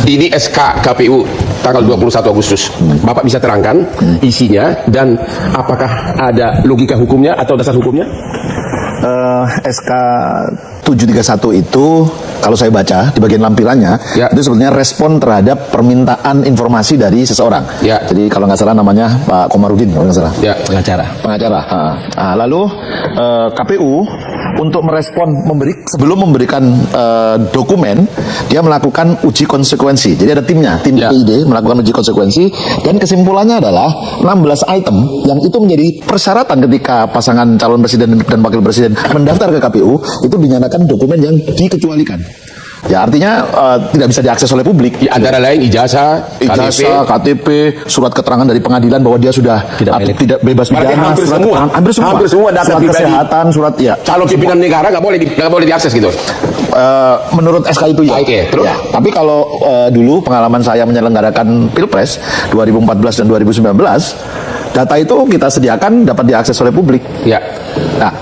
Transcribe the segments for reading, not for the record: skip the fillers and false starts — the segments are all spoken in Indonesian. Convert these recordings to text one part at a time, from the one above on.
Ini SK KPU tanggal 21 Agustus. Bapak bisa terangkan isinya dan apakah ada logika hukumnya atau dasar hukumnya? SK 731 itu kalau saya baca di bagian lampirannya itu sebenarnya respon terhadap permintaan informasi dari seseorang. Jadi kalau nggak salah namanya Pak Komarudin kalau nggak salah. Pengacara. Lalu KPU untuk merespon sebelum memberikan dokumen dia melakukan uji konsekuensi. Jadi ada timnya, tim PID melakukan uji konsekuensi dan kesimpulannya adalah 16 item yang itu menjadi persyaratan ketika pasangan calon presiden dan wakil presiden mendaftar ke KPU itu dinyatakan dokumen yang dikecualikan. Ya artinya tidak bisa diakses oleh publik. Antara lain ijazah, KTP, surat keterangan dari pengadilan bahwa dia sudah tidak bebas pidana, hampir semua data kesehatan, surat calon pimpinan negara nggak boleh diakses gitu. Menurut SK itu terus? Tapi kalau dulu pengalaman saya menyelenggarakan Pilpres 2014 dan 2019, data itu kita sediakan dapat diakses oleh publik. Nah,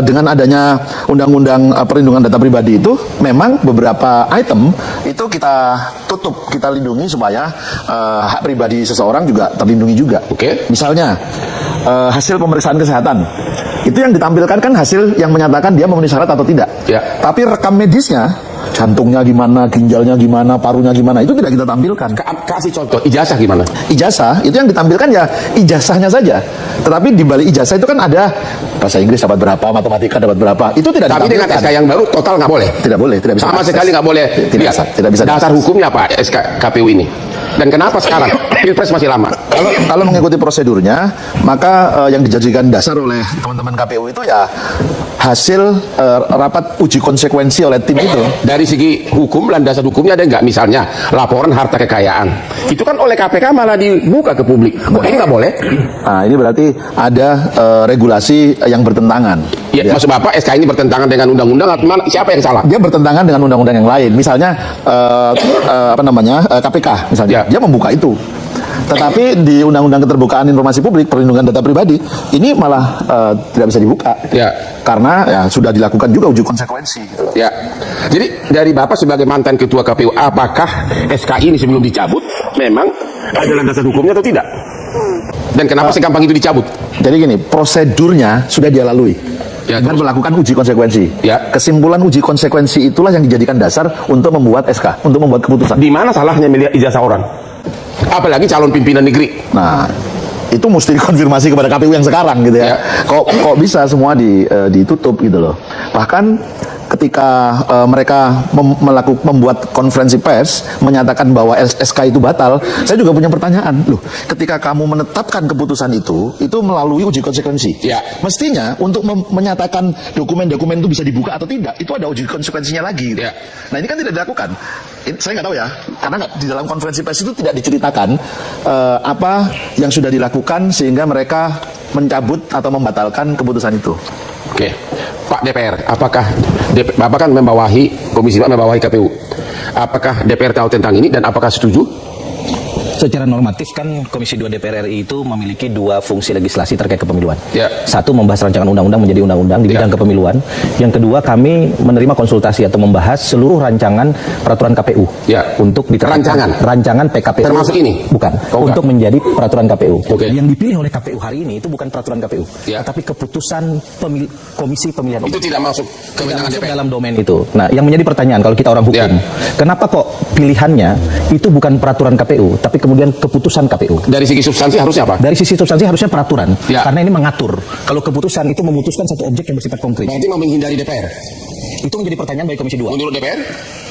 dengan adanya undang-undang perlindungan data pribadi itu memang beberapa item itu kita tutup, kita lindungi supaya hak pribadi seseorang juga terlindungi juga. Misalnya hasil pemeriksaan kesehatan itu yang ditampilkan kan hasil yang menyatakan dia memenuhi syarat atau tidak. Tapi rekam medisnya, jantungnya gimana, ginjalnya gimana, parunya gimana, itu tidak kita tampilkan. Kasih contoh, ijazah gimana? Ijazah, itu yang ditampilkan ya ijazahnya saja. Tetapi di balik ijazah itu kan ada bahasa Inggris dapat berapa, matematika dapat berapa, itu tidak ditampilkan. Tapi dengan SK yang baru total nggak boleh? Tidak boleh, tidak bisa. Sama sekali nggak boleh. Tidak bisa. Dasar hukumnya apa SK KPU ini? Dan kenapa sekarang? Pilpres masih lama. Kalau mengikuti prosedurnya, maka yang dijadikan dasar oleh teman-teman KPU itu ya hasil rapat uji konsekuensi oleh tim itu. Dari segi hukum, landasan hukumnya ada nggak? Misalnya laporan harta kekayaan, itu kan oleh KPK malah dibuka ke publik. Kok ini nggak boleh? Nah, ini berarti ada regulasi yang bertentangan. Maksud Bapak SK ini bertentangan dengan undang-undang atau siapa yang salah? Dia bertentangan dengan undang-undang yang lain. Misalnya KPK misalnya, dia membuka itu. Tetapi di Undang-Undang Keterbukaan Informasi Publik, Perlindungan Data Pribadi, ini malah tidak bisa dibuka. Karena sudah dilakukan juga uji konsekuensi. Jadi dari Bapak sebagai mantan Ketua KPU, apakah SK ini sebelum dicabut memang ada landasan hukumnya atau tidak? Dan kenapa segampang itu dicabut? Jadi gini, prosedurnya sudah dia lalui. Dengan melakukan uji konsekuensi. Kesimpulan uji konsekuensi itulah yang dijadikan dasar untuk membuat SK, untuk membuat keputusan. Di mana salahnya melihat ijazah orang? Apalagi calon pimpinan negeri. Nah, itu mesti dikonfirmasi kepada KPU yang sekarang gitu ya. Kok bisa semua ditutup gitu loh. Bahkan ketika mereka membuat konferensi pers menyatakan bahwa SK itu batal, saya juga punya pertanyaan. Loh, ketika kamu menetapkan keputusan itu melalui uji konsekuensi. Mestinya untuk menyatakan dokumen-dokumen itu bisa dibuka atau tidak, itu ada uji konsekuensinya lagi. Nah, ini kan tidak dilakukan. Saya nggak tahu ya, karena di dalam konferensi pers itu tidak diceritakan apa yang sudah dilakukan sehingga mereka mencabut atau membatalkan keputusan itu. Pak DPR, apakah Bapak kan membawahi Komisi 4, membawahi KPU, apakah DPR tahu tentang ini dan apakah setuju? Secara normatif kan Komisi 2 DPR RI itu memiliki dua fungsi legislasi terkait kepemiluan. Satu, membahas rancangan undang-undang menjadi undang-undang di bidang kepemiluan. Yang kedua, kami menerima konsultasi atau membahas seluruh rancangan peraturan KPU untuk diterapkan. Rancangan PKPU. Termasuk ini? Bukan. Untuk menjadi peraturan KPU. Yang dipilih oleh KPU hari ini itu bukan peraturan KPU, tetapi keputusan Komisi Pemilihan Umum. Itu tidak masuk kewenangan DPR dalam domain itu. Nah, yang menjadi pertanyaan kalau kita orang hukum, kenapa kok pilihannya itu bukan peraturan KPU, tapi kemudian keputusan KPU. Dari segi substansi harusnya apa? Dari sisi substansi harusnya peraturan. Karena ini mengatur. Kalau keputusan itu memutuskan satu objek yang bersifat konkret. Berarti mau menghindari DPR? Itu menjadi pertanyaan bagi Komisi 2. Menurut DPR?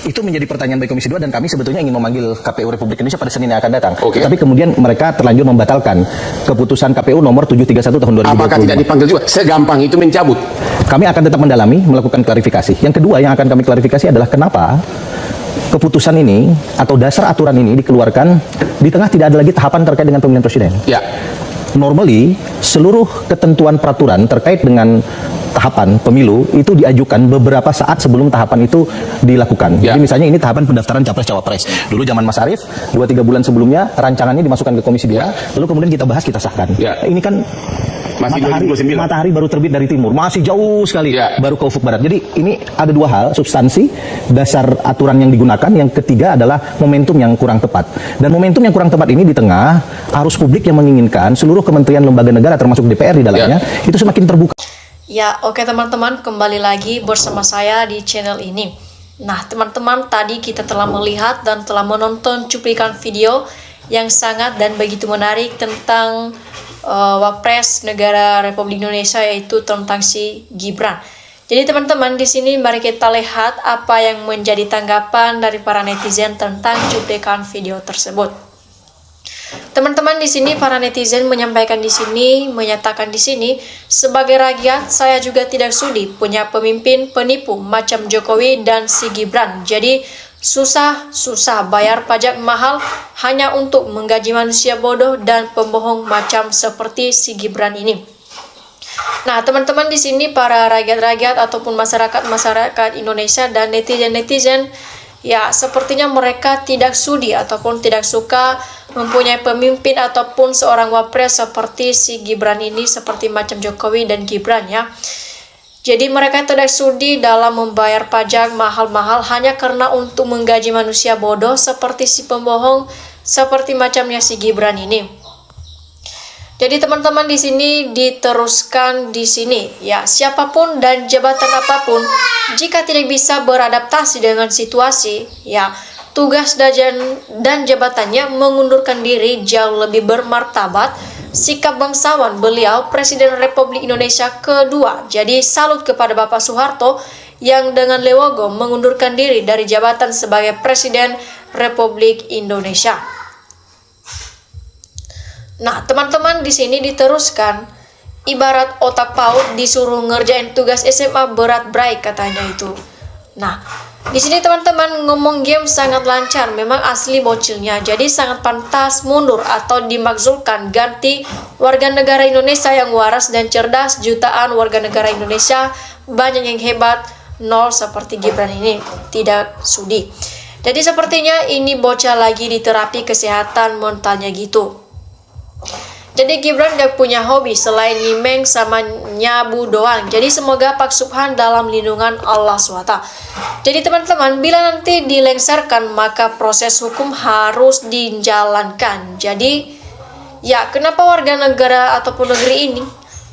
Itu menjadi pertanyaan bagi Komisi 2 dan kami sebetulnya ingin memanggil KPU Republik Indonesia pada Senin yang akan datang. Tapi kemudian mereka terlanjur membatalkan keputusan KPU nomor 731 tahun 2020. Apakah tidak dipanggil juga? Segampang itu mencabut? Kami akan tetap mendalami, melakukan klarifikasi. Yang kedua yang akan kami klarifikasi adalah kenapa keputusan ini atau dasar aturan ini dikeluarkan di tengah tidak ada lagi tahapan terkait dengan pemilihan presiden. Normally, seluruh ketentuan peraturan terkait dengan tahapan pemilu itu diajukan beberapa saat sebelum tahapan itu dilakukan. Jadi misalnya ini tahapan pendaftaran capres-cawapres. Dulu zaman Mas Arief, 2-3 bulan sebelumnya rancangannya dimasukkan ke Komisi 2, lalu kemudian kita bahas, kita sahkan. Ini kan Masih matahari, 2029. matahari baru terbit dari timur, masih jauh sekali baru ke ufuk barat. Jadi ini ada dua hal, substansi, dasar aturan yang digunakan. Yang ketiga adalah momentum yang kurang tepat. Dan momentum yang kurang tepat ini di tengah arus publik yang menginginkan seluruh kementerian lembaga negara termasuk DPR di dalamnya itu semakin terbuka. Ya, oke teman-teman, kembali lagi bersama saya di channel ini. Nah, teman-teman, tadi kita telah melihat dan telah menonton cuplikan video yang sangat dan begitu menarik tentang Wapres Negara Republik Indonesia, yaitu tentang si Gibran. Jadi teman-teman, di sini mari kita lihat apa yang menjadi tanggapan dari para netizen tentang cuplikan video tersebut. Teman-teman, di sini para netizen menyampaikan di sini, menyatakan di sini, sebagai rakyat saya juga tidak sudi punya pemimpin penipu macam Jokowi dan si Gibran. Jadi susah bayar pajak mahal hanya untuk menggaji manusia bodoh dan pembohong macam seperti si Gibran ini. Nah, teman-teman, di sini para rakyat-rakyat ataupun masyarakat Indonesia dan netizen-netizen, ya, sepertinya mereka tidak sudi ataupun tidak suka mempunyai pemimpin ataupun seorang wapres seperti si Gibran ini, seperti macam Jokowi dan Gibran, ya. Jadi mereka tidak sudi dalam membayar pajak mahal-mahal hanya karena untuk menggaji manusia bodoh seperti si pembohong, seperti macamnya si Gibran ini. Jadi teman-teman, di sini diteruskan di sini, ya, siapapun dan jabatan apapun jika tidak bisa beradaptasi dengan situasi, ya, tugas dan jabatannya mengundurkan diri jauh lebih bermartabat. Sikap bangsawan beliau Presiden Republik Indonesia kedua. Jadi salut kepada Bapak Soeharto yang dengan legowo mengundurkan diri dari jabatan sebagai Presiden Republik Indonesia. Nah, teman-teman, di sini diteruskan, ibarat otak PAUD disuruh ngerjain tugas SMA berat bray katanya itu. Nah, di sini teman-teman ngomong game sangat lancar, memang asli bocilnya. Jadi sangat pantas mundur atau dimaksudkan ganti warga negara Indonesia yang waras dan cerdas. Jutaan warga negara Indonesia banyak yang hebat, nol seperti Gibran ini tidak sudi. Jadi sepertinya ini bocah lagi di terapi kesehatan mentalnya gitu. Jadi Gibran gak punya hobi selain nyimeng sama nyabu doang. Jadi semoga Pak Subhan dalam lindungan Allah SWT. Jadi teman-teman, bila nanti dilengsarkan maka proses hukum harus dijalankan. Jadi ya, kenapa warga negara ataupun negeri ini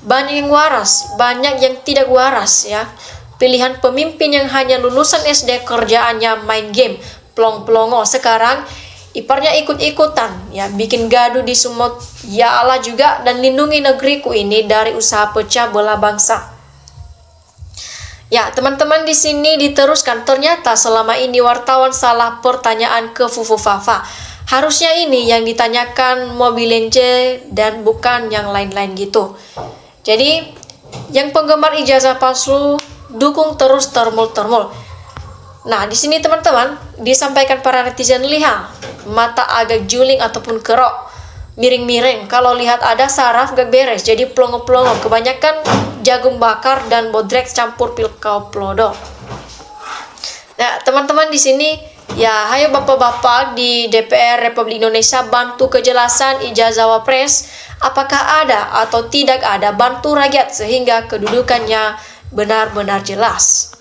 banyak yang waras, banyak yang tidak waras, ya. Pilihan pemimpin yang hanya lulusan SD kerjaannya main game, plong-plongo, sekarang iparnya ikut-ikutan, ya, bikin gaduh di sumut. Ya Allah juga, dan lindungi negeriku ini dari usaha pecah belah bangsa. Ya, teman-teman, di sini diteruskan, ternyata selama ini wartawan salah pertanyaan ke Fufu Fafa. Harusnya ini yang ditanyakan Mobilenje dan bukan yang lain-lain gitu. Jadi yang penggemar ijazah palsu dukung terus termul-termul. Nah, di sini teman-teman disampaikan para netizen, lihat mata agak juling ataupun kerok, miring-miring. Kalau lihat ada saraf gak beres, jadi plongo-plongo. Kebanyakan jagung bakar dan bodrek campur pilkau plodo. Nah, teman-teman, di sini ya, hayo bapak-bapak di DPR Republik Indonesia bantu kejelasan ijazah wapres. Apakah ada atau tidak ada, bantu rakyat sehingga kedudukannya benar-benar jelas.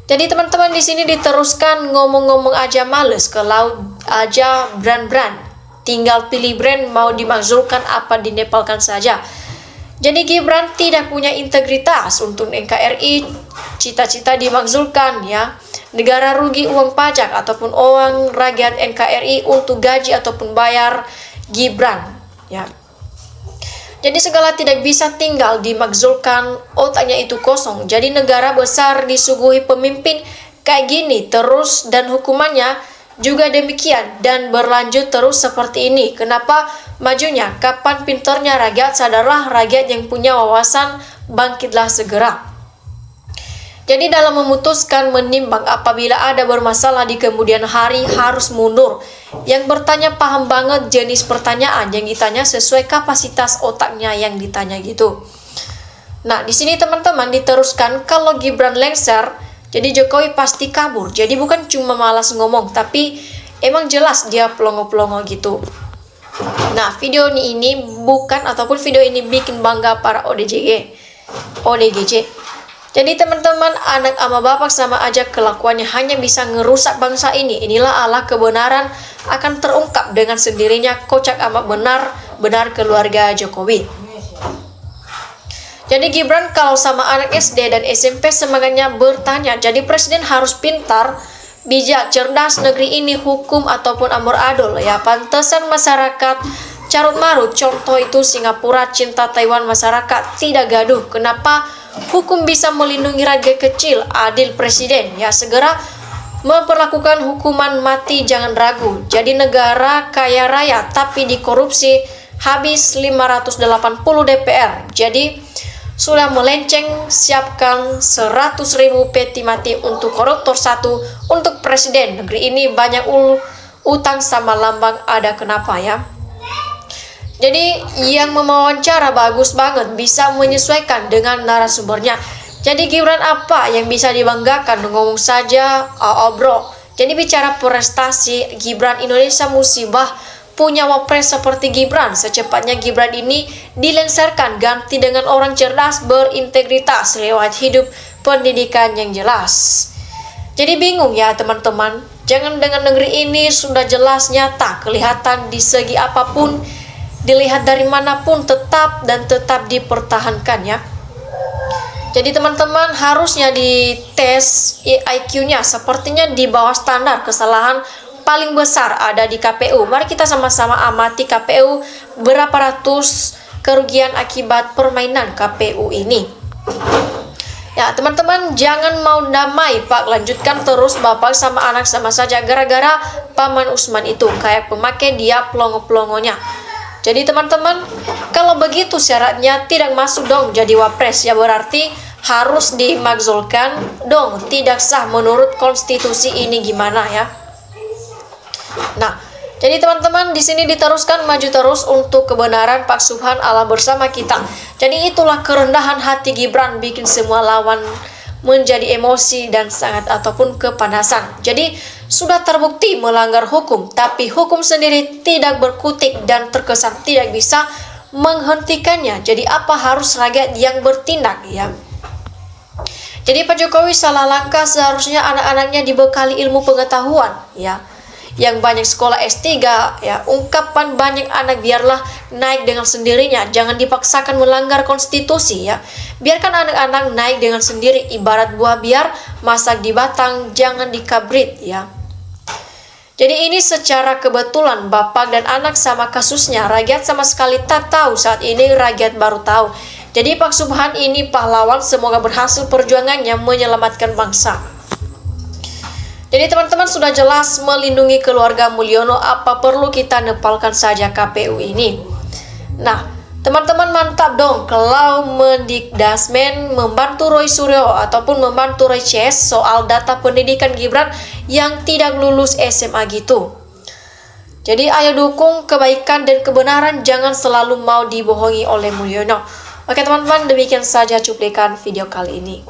Jadi teman-teman, di sini diteruskan, ngomong-ngomong aja males, ke laut aja brand-brand. Tinggal pilih brand mau dimakzulkan apa dinepalkan saja. Jadi Gibran tidak punya integritas untuk NKRI, cita-cita dimakzulkan, ya. Negara rugi uang pajak ataupun uang rakyat NKRI untuk gaji ataupun bayar Gibran, ya. Jadi segala tidak bisa tinggal dimakzulkan, otaknya itu kosong. Jadi negara besar disuguhi pemimpin kayak gini terus, dan hukumannya juga demikian dan berlanjut terus seperti ini. Kenapa majunya? Kapan pinternya rakyat? Sadarlah rakyat yang punya wawasan, bangkitlah segera. Jadi dalam memutuskan, menimbang apabila ada bermasalah di kemudian hari harus mundur. Yang bertanya paham banget jenis pertanyaan yang ditanya sesuai kapasitas otaknya yang ditanya gitu. Nah, di sini teman-teman diteruskan, kalau Gibran lengser, jadi Jokowi pasti kabur. Jadi bukan cuma malas ngomong, tapi emang jelas dia pelongo-pelongo gitu. Nah, video ini bikin bangga para ODGJ. Jadi teman-teman, anak ama bapak sama aja kelakuannya hanya bisa ngerusak bangsa ini. Inilah ala kebenaran akan terungkap dengan sendirinya, kocak amat benar keluarga Jokowi. Jadi Gibran kalau sama anak SD dan SMP semangatnya bertanya, jadi presiden harus pintar, bijak, cerdas, negeri ini hukum ataupun amburadul ya. Pantesan masyarakat carut marut, contoh itu Singapura, cinta Taiwan, masyarakat tidak gaduh. Kenapa hukum bisa melindungi rakyat kecil? Adil presiden ya, segera memperlakukan hukuman mati, jangan ragu. Jadi negara kaya raya tapi dikorupsi, habis 580 DPR. Jadi sudah melenceng, siapkan 100.000 peti mati untuk koruptor satu, untuk presiden. Negeri ini banyak utang sama lambang ada kenapa ya. Jadi yang mewawancara bagus banget, bisa menyesuaikan dengan narasumbernya. Jadi Gibran apa yang bisa dibanggakan, ngomong saja bro. Jadi bicara prestasi, Gibran Indonesia musibah punya wapres seperti Gibran. Secepatnya Gibran ini dilengsarkan, ganti dengan orang cerdas, berintegritas, riwayat hidup, pendidikan yang jelas. Jadi bingung ya teman-teman, jangan dengan negeri ini sudah jelas nyata, kelihatan di segi apapun, dilihat dari manapun, tetap dipertahankan ya. Jadi teman-teman harusnya dites IQ-nya, sepertinya di bawah standar. Kesalahan paling besar ada di KPU. Mari kita sama-sama amati KPU, berapa ratus kerugian akibat permainan KPU ini. Ya teman-teman, jangan mau damai Pak, lanjutkan terus bapak sama anak sama saja, gara-gara Paman Usman itu kayak pemakai dia pelongo-pelongonya. Jadi teman-teman, kalau begitu syaratnya tidak masuk dong jadi wapres ya, berarti harus dimakzulkan dong, tidak sah menurut konstitusi ini, gimana ya. Nah, jadi teman-teman di sini diteruskan maju terus untuk kebenaran, Pak Subhan Allah bersama kita. Jadi itulah kerendahan hati Gibran, bikin semua lawan menjadi emosi dan sangat ataupun kepanasan. Jadi sudah terbukti melanggar hukum, tapi hukum sendiri tidak berkutik dan terkesan tidak bisa menghentikannya. Jadi apa harus rakyat yang bertindak ya. Jadi Pak Jokowi salah langkah, seharusnya anak-anaknya dibekali ilmu pengetahuan ya, yang banyak sekolah S3 ya. Ungkapan banyak anak biarlah naik dengan sendirinya, jangan dipaksakan melanggar konstitusi ya. Biarkan anak-anak naik dengan sendiri, ibarat buah biar masak di batang, jangan dikabrit ya. Jadi ini secara kebetulan bapak dan anak sama kasusnya, rakyat sama sekali tak tahu, saat ini rakyat baru tahu. Jadi Pak Subhan ini pahlawan, semoga berhasil perjuangannya menyelamatkan bangsa. Jadi teman-teman sudah jelas melindungi keluarga Mulyono, apa perlu kita nepalkan saja KPU ini. Nah teman-teman mantap dong kalau Mendikdasmen membantu Roy Suryo ataupun membantu Roy CS soal data pendidikan Gibran yang tidak lulus SMA gitu. Jadi ayo dukung kebaikan dan kebenaran, jangan selalu mau dibohongi oleh Mulyono. Oke teman-teman, demikian saja cuplikan video kali ini.